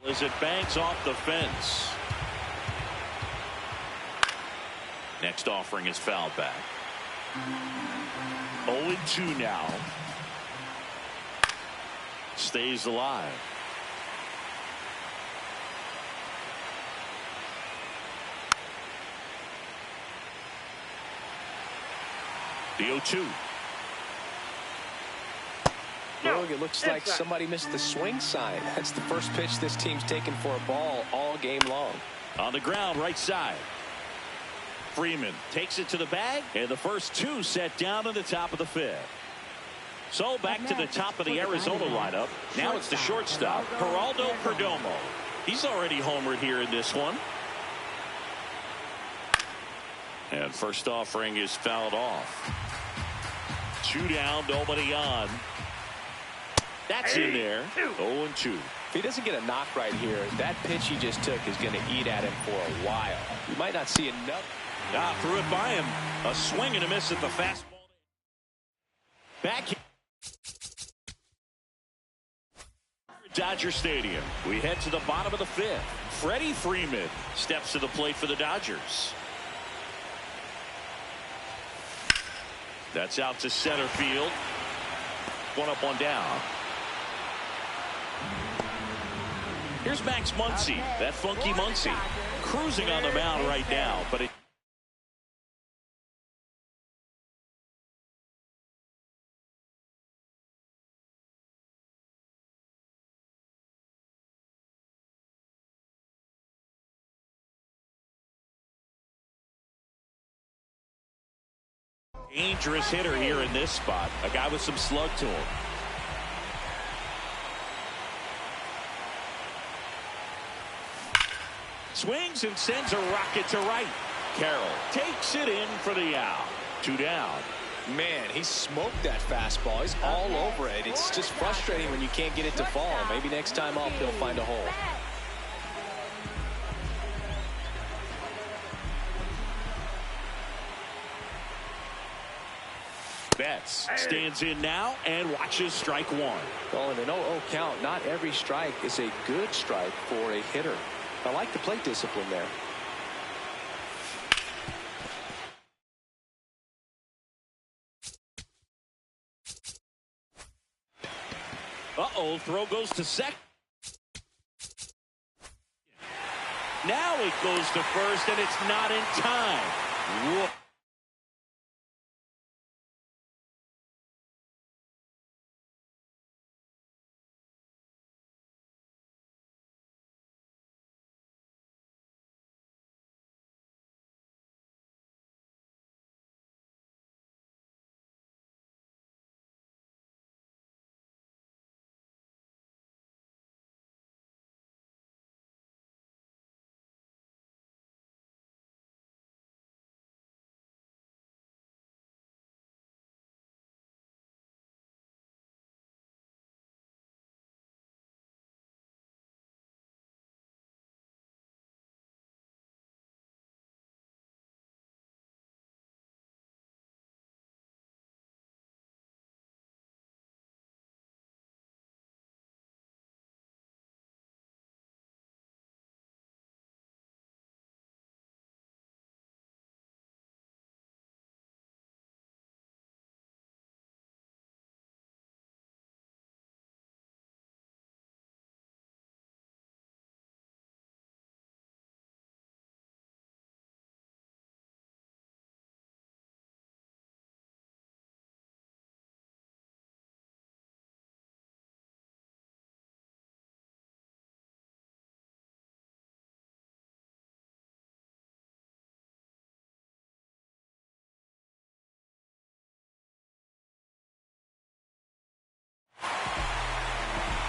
As it bangs off the fence. Next offering is fouled back. 0-2 now. Stays alive. The 0-2. Look, it looks like somebody missed the swing sign. That's the first pitch this team's taken for a ball all game long. On the ground, right side. Freeman takes it to the bag, and the first two set down to the top of the fifth. So back to the top of the Arizona lineup. Now it's the shortstop, Geraldo Perdomo. He's already homered here in this one. And first offering is fouled off. 2 down, nobody on. That's in there. 0-2. If he doesn't get a knock right here, that pitch he just took is going to eat at him for a while. You might not see enough. Threw it by him. A swing and a miss at the fastball. Back here. Dodger Stadium. We head to the bottom of the fifth. Freddie Freeman steps to the plate for the Dodgers. That's out to center field. 1 up, 1 down. Here's Max Muncy, that funky Muncy, cruising on the mound right now, but it. Dangerous hitter here in this spot, a guy with some slug to him. Swings and sends a rocket to right. Carroll takes it in for the out. 2 down. Man, he smoked that fastball. He's all over it. It's just frustrating when you can't get it to fall. Maybe next time up he'll find a hole. Betts stands in now and watches strike 1. Oh, in an 0-0 count, not every strike is a good strike for a hitter. I like the plate discipline there. Throw goes to second. Now it goes to first, and it's not in time. Whoa.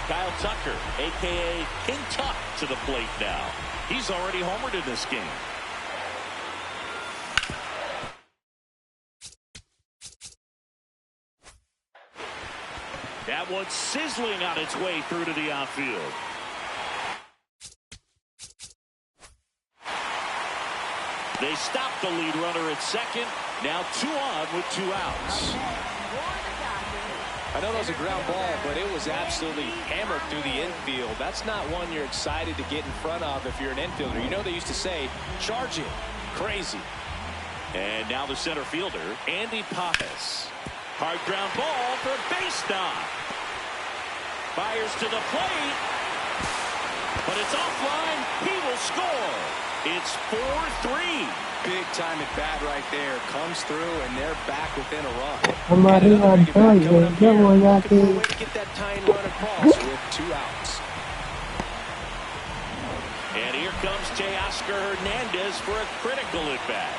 Kyle Tucker, a.k.a. King Tuck, to the plate now. He's already homered in this game. That one's sizzling on its way through to the outfield. They stop the lead runner at second. Now 2 on with 2 outs. I know that was a ground ball, but it was absolutely hammered through the infield. That's not one you're excited to get in front of if you're an infielder. You know they used to say, charge it. Crazy. And now the center fielder, Andy Pajes. Hard ground ball for a base knock. Fires to the plate. But it's offline. He will score. It's 4-3. Big time at bat right there. Comes through, and they're back within a run. Vamos arriba, Antonio. Vamos ya Looking for a que way to get that tying run across with 2 outs. And here comes Teoscar Hernandez for a critical at bat.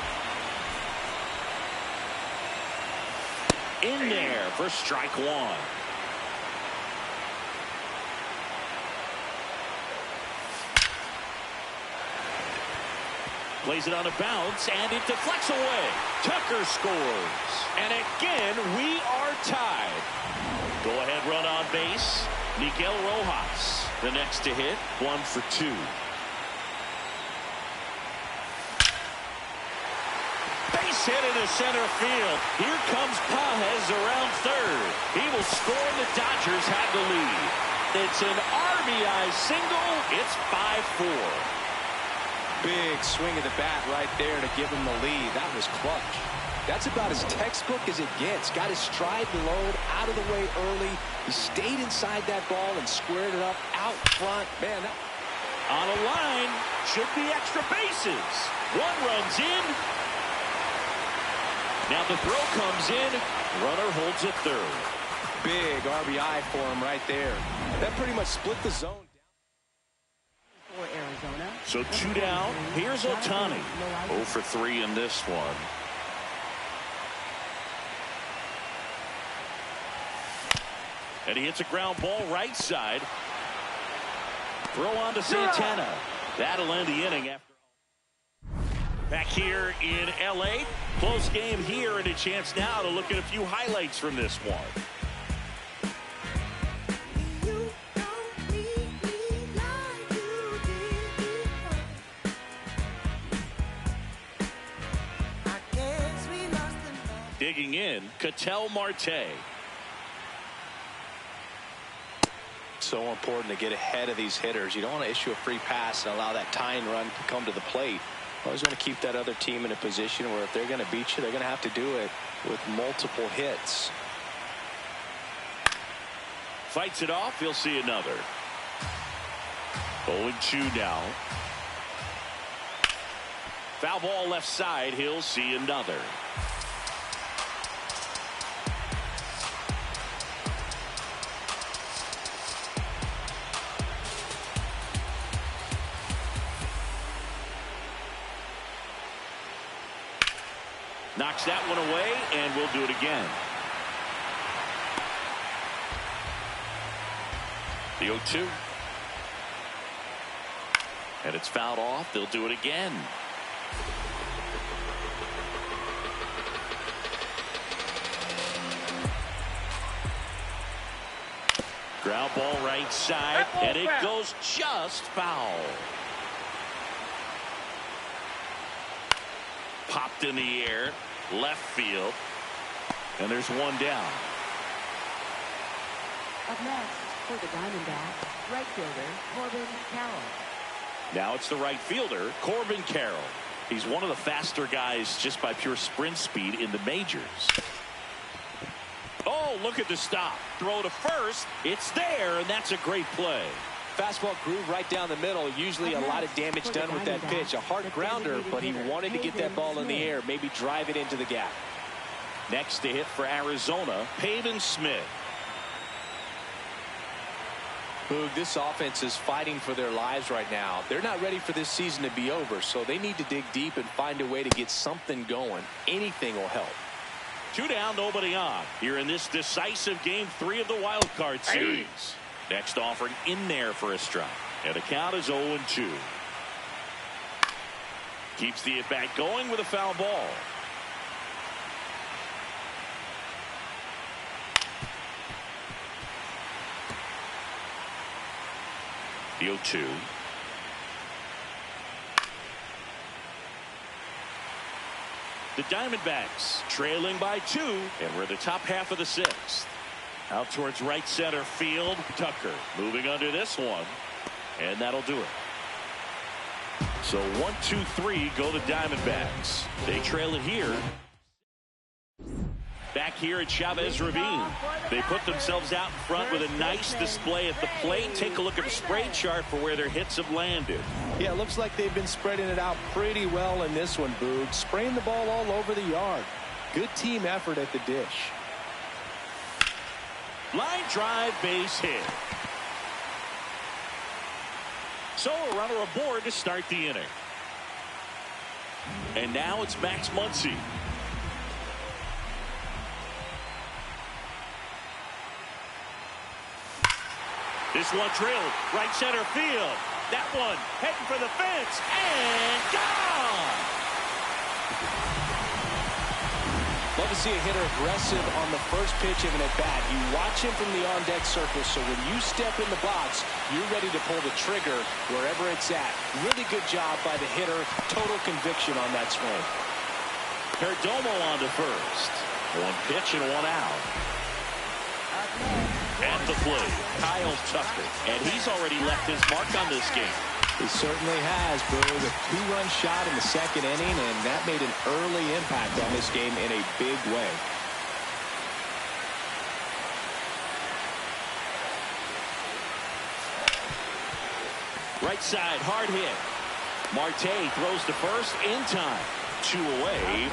In there for strike 1. Plays it on a bounce, and it deflects away. Tucker scores. And again, we are tied. Go-ahead run on base. Miguel Rojas, the next to hit, 1 for 2. Base hit into center field. Here comes Pajes around third. He will score, and the Dodgers have the lead. It's an RBI single. It's 5-4. Big swing of the bat right there to give him the lead. That was clutch. That's about as textbook as it gets. Got his stride load out of the way early. He stayed inside that ball and squared it up out front. Man, that... On a line, should be extra bases. 1 runs in. Now the throw comes in. Runner holds at third. Big RBI for him right there. That pretty much split the zone. For Arizona. So 2 down. Here's Ohtani. 0 for 3 in this one. And he hits a ground ball right side. Throw on to Santana. That'll end the inning after. Back here in L.A. Close game here, and a chance now to look at a few highlights from this one. Digging in, Ketel Marte. So important to get ahead of these hitters. You don't want to issue a free pass and allow that tying run to come to the plate. You always want to keep that other team in a position where if they're going to beat you, they're going to have to do it with multiple hits. Fights it off. He'll see another. 0-2 now. Foul ball left side. He'll see another. Knocks that one away, and we'll do it again. The 0-2. And it's fouled off. They'll do it again. Ground ball right side, and it goes just foul. Popped in the air, left field, and there's 1 down. Up next for the Diamondbacks, right fielder Corbin Carroll. Now it's the right fielder, Corbin Carroll. He's one of the faster guys just by pure sprint speed in the majors. Oh, look at the stop. Throw to first. It's there, and that's a great play. Fastball groove right down the middle. Usually a lot of damage done with that pitch. A hard grounder, but he wanted to get that ball in the air, maybe drive it into the gap. Next to hit for Arizona, Pavin Smith. Boog, this offense is fighting for their lives right now. They're not ready for this season to be over, so they need to dig deep and find a way to get something going. Anything will help. 2 down, nobody on. Here in this decisive Game 3 of the Wild Card Series. Next offering in there for a strike. And the count is 0-2. Keeps the at-bat going with a foul ball. The 0-2. The Diamondbacks trailing by 2, and we're in the top half of the 6th. Out towards right center field. Tucker moving under this one. And that'll do it. So 1, 2, 3 go the Diamondbacks. They trail it here. Back here at Chavez Ravine. They put themselves out in front with a nice display at the plate. Take a look at the spray chart for where their hits have landed. Yeah, it looks like they've been spreading it out pretty well in this one, Boog. Spraying the ball all over the yard. Good team effort at the dish. Line drive, base hit. So a runner aboard to start the inning. And now it's Max Muncy. This one drilled right center field. That one heading for the fence and gone. Love to see a hitter aggressive on the first pitch of an at-bat. You watch him from the on-deck circle, so when you step in the box, you're ready to pull the trigger wherever it's at. Really good job by the hitter. Total conviction on that swing. Perdomo on to first. One pitch and one out. At the plate, Kyle Tucker. And he's already left his mark on this game. He certainly has, Boog. A 2-run shot in the second inning, and that made an early impact on this game in a big way. Right side, hard hit. Marte throws to first in time. 2 away.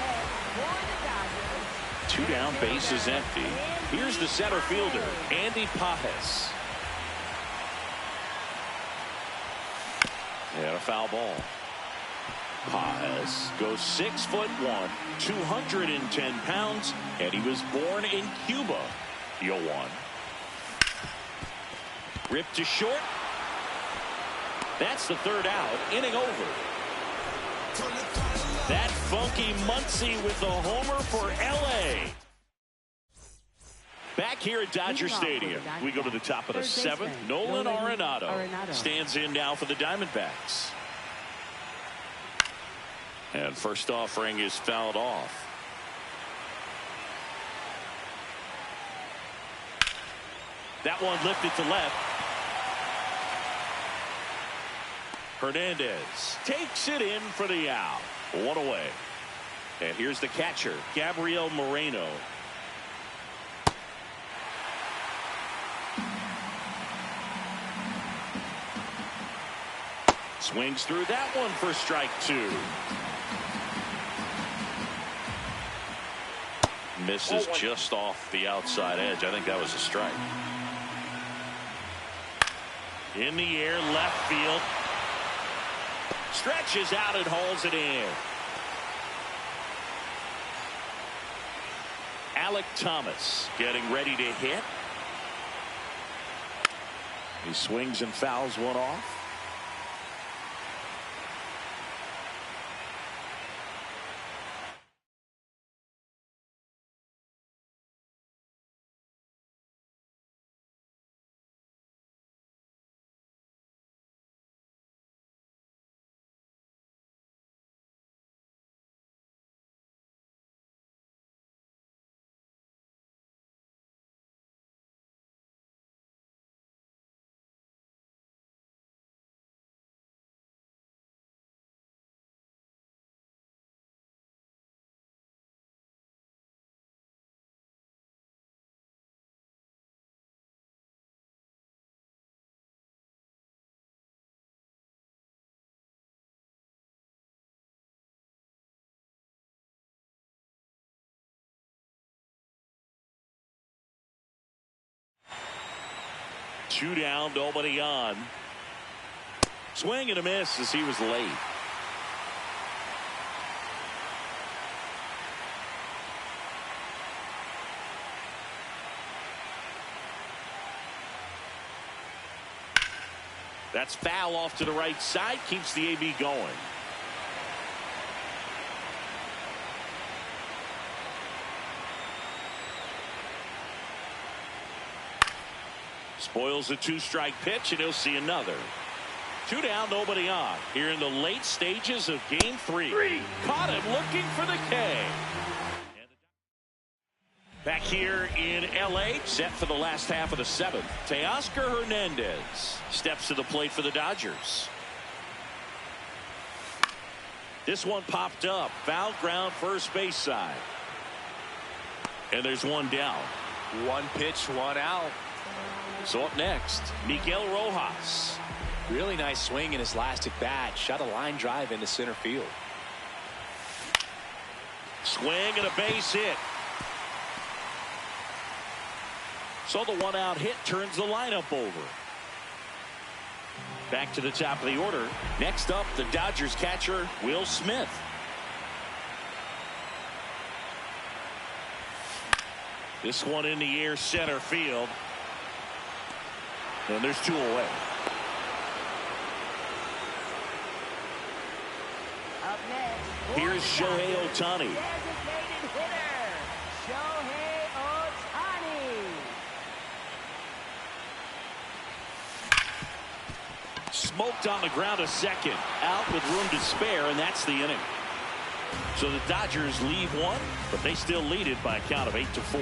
2 down, bases empty. Here's the center fielder, Andy Pajes. And a foul ball. Pajes goes 6'1", 210 pounds, and he was born in Cuba. 0-1. Ripped to short. That's the 3rd out. Inning over. That funky Muncy with the homer for L.A. Back here at Dodger Stadium, we go to the top of the 7th. Nolan Arenado stands in now for the Diamondbacks. And first offering is fouled off. That one lifted to left. Hernandez takes it in for the out. 1 away. And here's the catcher, Gabriel Moreno. Swings through that one for strike 2. Misses just off the outside edge. I think that was a strike. In the air, left field. Stretches out and hauls it in. Alec Thomas getting ready to hit. He swings and fouls one off. Two down, nobody on. Swing and a miss as he was late. That's foul off to the right side, keeps the AB going. Spoils a 2-strike pitch, and he'll see another. 2 down, nobody on. Here in the late stages of Game 3. Caught him looking for the K. Back here in L.A., set for the last half of the seventh. Teoscar Hernandez steps to the plate for the Dodgers. This one popped up. Foul ground, first base side. And there's one down. One pitch, one out. So up next, Miguel Rojas. Really nice swing in his last at bat. Shot a line drive into center field. Swing and a base hit. So the one out hit turns the lineup over. Back to the top of the order. Next up, the Dodgers catcher, Will Smith. This one in the air, center field. And there's two away. Up next, here's Shohei Ohtani. Designated hitter, Shohei Ohtani. Smoked on the ground a second. Out with room to spare, and that's the inning. So the Dodgers lead one, but they still lead it by a count of 8-4.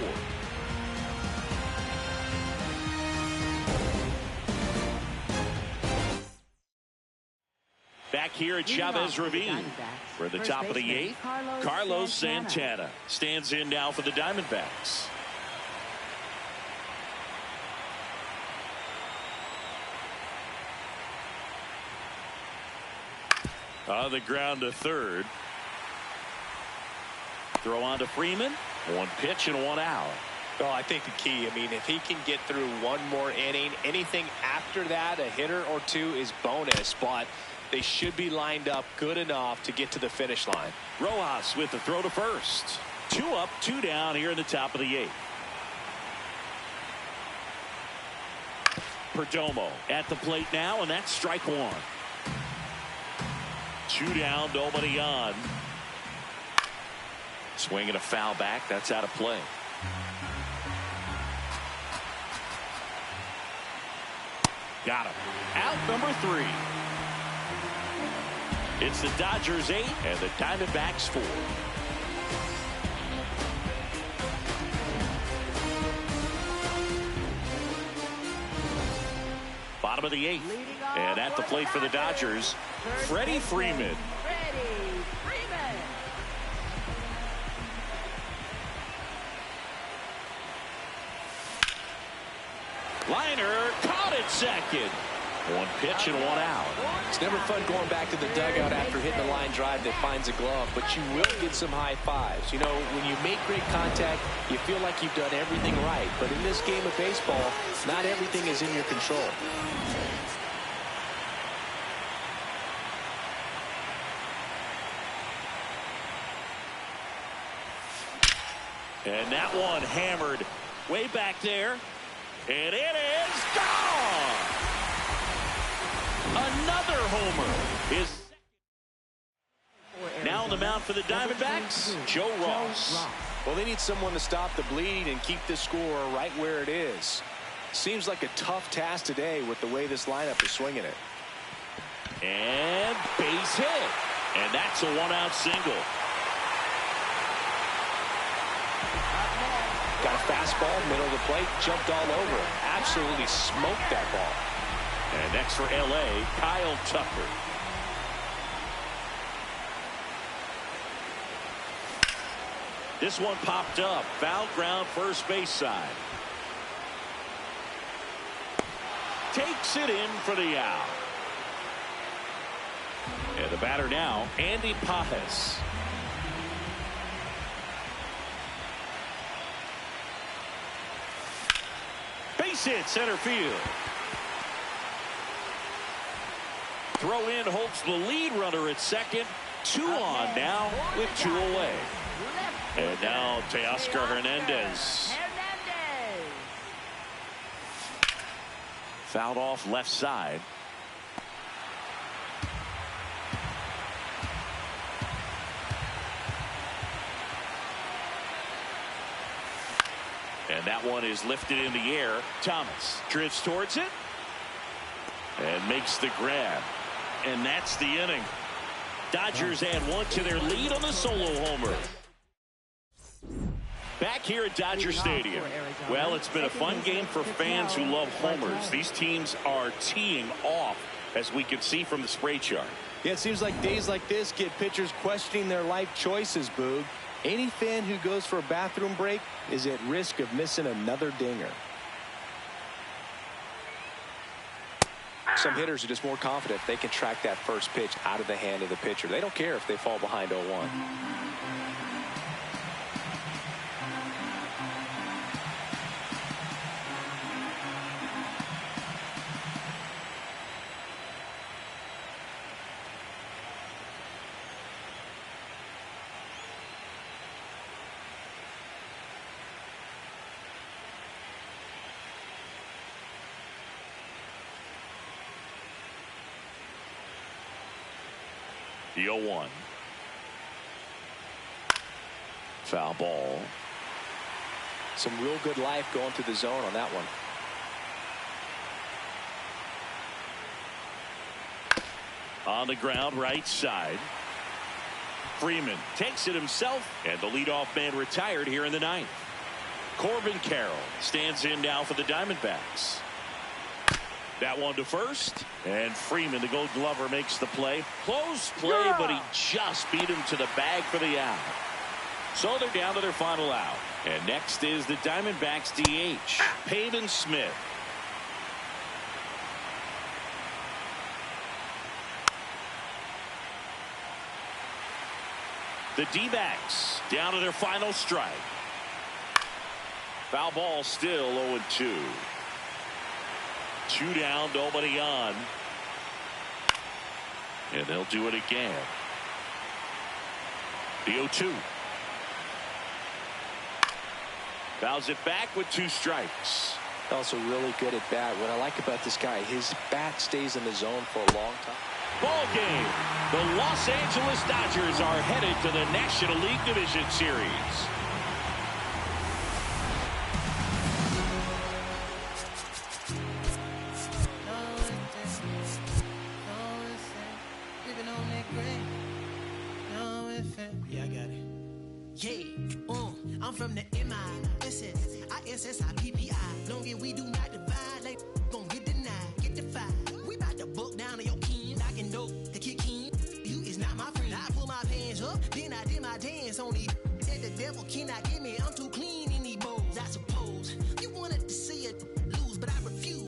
Back here at Chavez Ravine. We're at the top of the eighth. Carlos Santana stands in now for the Diamondbacks. On the ground to third. Throw on to Freeman. One pitch and one out. Well, I think the key, I mean, if he can get through one more inning, anything after that, a hitter or two is bonus, but they should be lined up good enough to get to the finish line. Rojas with the throw to first. 2 up, 2 down here in the top of the eighth. Perdomo at the plate now, and that's strike one. 2 down, nobody on. Swing and a foul back. That's out of play. Got him. Out number 3. It's the Dodgers 8 and the Diamondbacks 4. Bottom of the 8th. And at the plate for the Dodgers, Freddie Freeman. Liner caught it second. 1 pitch and 1 out. It's never fun going back to the dugout after hitting a line drive that finds a glove, but you will get some high fives. You know, when you make great contact, you feel like you've done everything right. But in this game of baseball, not everything is in your control. And that one hammered way back there. And it is gone. Another homer. Is now on the mound for the Diamondbacks, Joe Ross. Well, they need someone to stop the bleed and keep this score right where it is. Seems like a tough task today with the way this lineup is swinging it. And base hit. And that's a 1-out single. Got a fastball, middle of the plate, jumped all over it. Absolutely smoked that ball. And next for L.A., Kyle Tucker. This one popped up. Foul ground, first base side. Takes it in for the out. And the batter now, Andy Pajes. Base hit, center field. Throw in holds the lead runner at second. 2 on now with 2 away. And now Teoscar Hernandez. Fouled off left side. And that one is lifted in the air. Thomas drifts towards it and makes the grab. And that's the inning. Dodgers add 1 to their lead on the solo homer. Back here at Dodger Stadium. Well, it's been a fun game for fans who love homers. These teams are teeing off, as we can see from the spray chart. Yeah, it seems like days like this get pitchers questioning their life choices, Boog. Any fan who goes for a bathroom break is at risk of missing another dinger. Some hitters are just more confident if they can track that first pitch out of the hand of the pitcher. They don't care if they fall behind 0-1. The 0-1. Foul ball. Some real good life going through the zone on that one. On the ground, right side. Freeman takes it himself, and the leadoff man retired here in the ninth. Corbin Carroll stands in now for the Diamondbacks. That one to first, and Freeman, the Gold Glover, makes the play. Close play, but he just beat him to the bag for the out. So they're down to their final out. And next is the Diamondbacks DH, Pavin Smith. The D-backs down to their final strike. Foul ball, still 0-2. 2 down, nobody on. And they'll do it again. The 0-2. Fouls it back with 2 strikes. Also really good at bat. What I like about this guy, his bat stays in the zone for a long time. Ball game. The Los Angeles Dodgers are headed to the National League Division Series. Yeah, I got it. Yeah, I'm from the MISSISSIPPI. Long as we do not divide, like gon' get denied, get defied. We bout to buck down on your kin, I can know the kick in. You is not my friend. I pull my pants up, then I did my dance on the. Said the devil cannot get me, I'm too clean.